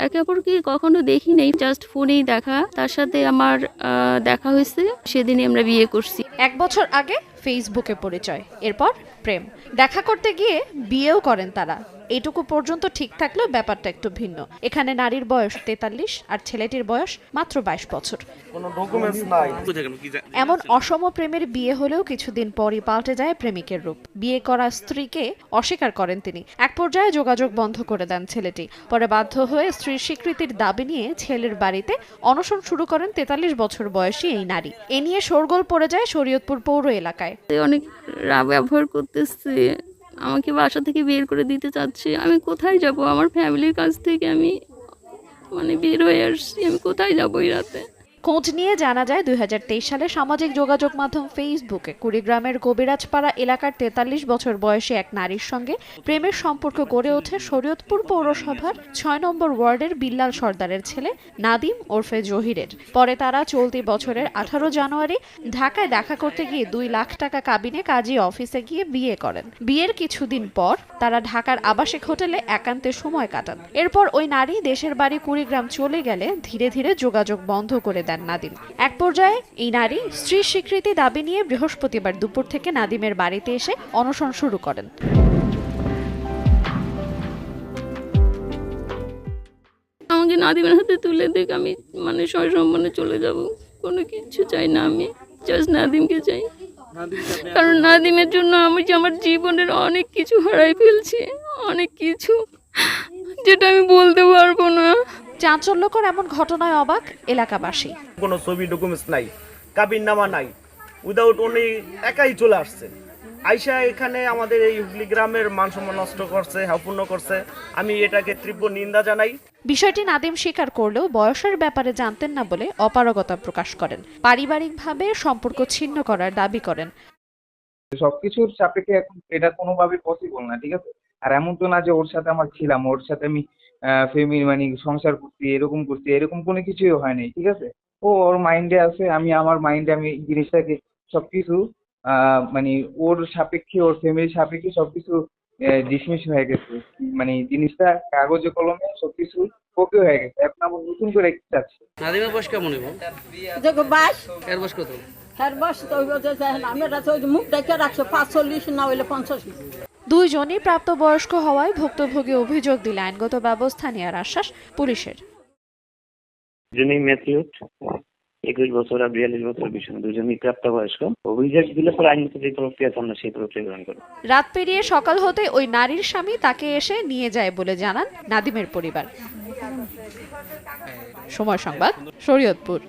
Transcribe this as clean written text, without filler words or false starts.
একে অপরকে কখনো দেখি নাই, জাস্ট ফোনেই দেখা। তার সাথে আমার দেখা হয়েছে, সেদিনই আমরা বিয়ে করছি। 1 বছর আগে ফেসবুকে পরিচয়, এরপর প্রেম। দেখা করতে গিয়ে বিয়েও করেন তারা। এইটুকু পর্যন্ত ঠিক থাকলেও ব্যাপারটা একটু ভিন্ন। এখানে নারীর বয়স 43 আর ছেলেটির বয়স মাত্র 22 বছর। কোনো ডকুমেন্টস নাই। এমন অসম প্রেমের বিয়ে হলেও কিছুদিন পরই পাল্টে যায় প্রেমিকের রূপ। বিয়ে করা স্ত্রীকে অস্বীকার করেন তিনি। এক পর্যায়ে যোগাযোগ বন্ধ করে দেন ছেলেটি। পরে বাধ্য হয়ে স্ত্রীর স্বীকৃতির দাবি নিয়ে ছেলের বাড়িতে অনশন শুরু করেন 43 বছর বয়সী এই নারী। এ নিয়ে শোরগোল পড়ে যায় শরীয়তপুর পৌর এলাকায়। অনেক রাগ ব্যবহার করতেছে, আমাকে বাসা থেকে বের করে দিতে চাচ্ছে। আমি কোথায় যাব? আমার ফ্যামিলির কাছ থেকে আমি বের হয়ে আসছি, আমি কোথায় যাবো এই রাতে? খোঁজ নিয়ে জানা যায় 2023 সালে সামাজিক যোগাযোগ মাধ্যম ফেসবুকে কুড়িগ্রামের কবিরাজপাড়া এলাকার 43 বছর বয়সী এক নারীর সঙ্গে প্রেমের সম্পর্ক গড়ে ওঠে শরীয়তপুর পৌরসভার 6 নম্বর ওয়ার্ডের বিল্লাল সর্দারের ছেলে নাদিম ওরফে জহিরের। পরে তারা চলতি বছরের 18 জানুয়ারি ঢাকায় দেখা করতে গিয়ে 2 লাখ টাকা কাবিনে কাজী অফিসে গিয়ে বিয়ে করেন। বিয়ের কিছুদিন পর তারা ঢাকার আবাসিক হোটেলে একান্তে সময় কাটান। এরপর ওই নারী দেশের বাড়ি কুড়িগ্রাম চলে গেলে ধীরে ধীরে যোগাযোগ বন্ধ করে দেন নাদিম। এক পর্যায়ে এই নারী স্ত্রীর স্বীকৃতি দাবি নিয়ে বৃহস্পতিবার দুপুর থেকে নাদিমের বাড়িতে এসে অনশন শুরু করেন। আমাকে নাদিমের হাতে তুলে দেখ, আমি সসম্মানে চলে যাব। কোনো কিছু চাই না, আমি জাস্ট নাদিমকে চাই। কারণ নাদিমের জন্য আমি আমার জীবনের অনেক কিছু হারাই ফেলছি, অনেক কিছু যেটা আমি বলতে পারবো না। চাঞ্চল্যকর এমন ঘটনায় অবাক এলাকাবাসী। কোনো ছবি ডকুমেন্টস নাই, কাবিননামা নাই, উইদাউট উনি একাই চলে আসছে। আইসা এখানে আমাদের এই হুগলি গ্রামের মান সম্মান নষ্ট করছে, হাপূর্ণ করছে। আমি এটাকে তীব্র নিন্দা জানাই। বিষয়টি নাদিম স্বীকার করলেও বয়সের ব্যাপারে জানতেন না বলে অপারগতা প্রকাশ করেন। পারিবারিকভাবে সম্পর্ক ছিন্ন করার দাবি করেন। সবকিছুর সাপেক্ষে এখন এটা কোনোভাবে পসিবল না, ঠিক আছে? আর এমন তো না যে ওর সাথে আমার ছিলাম, ওর সাথে আমি ফ্যামিলি সংসার করছি, এরকম কোনো কিছুই হয় নাই, ঠিক আছে? ও ওর মাইন্ডে আছে, আমি আমার মাইন্ডে, আমি এই জিনিসটাকে সবকিছু ওর সাপেক্ষে, ওর ফ্যামিলির সাপেক্ষে সবকিছু ডিসমিস হয়ে গেছে। জিনিসটা কাগজে কলমে সবকিছু ওকে হয়ে গেছে। এখন আবার নতুন করে চাচ্ছি। নাদিমের বয়স কেমন হইব? দেখো 22 এর বয়স কত? এর বয়স তো আমি মুখ দেখে রাখছো 45 না হইলে 85। দুইজনই প্রাপ্তবয়স্ক হওয়ায় ভুক্তভোগী অভিযোগ দিলে আইনগত ব্যবস্থা নেওয়ার আশ্বাস পুলিশের। দুজনেই ম্যাচিউরড, 21 বছর আর 42 বছর বিষয়, দুজনেই প্রাপ্তবয়স্ক। অভিযোগ দিলে পরে আইনগত যে প্রক্রিয়া আছে আমরা সেই প্রক্রিয়া গ্রহণ করব। রাত পেরিয়ে সকাল হতে ওই নারীর স্বামী তাকে এসে নিয়ে যায় বলে জানান নাদিমের পরিবার। সময় সংবাদ, শরীয়তপুর।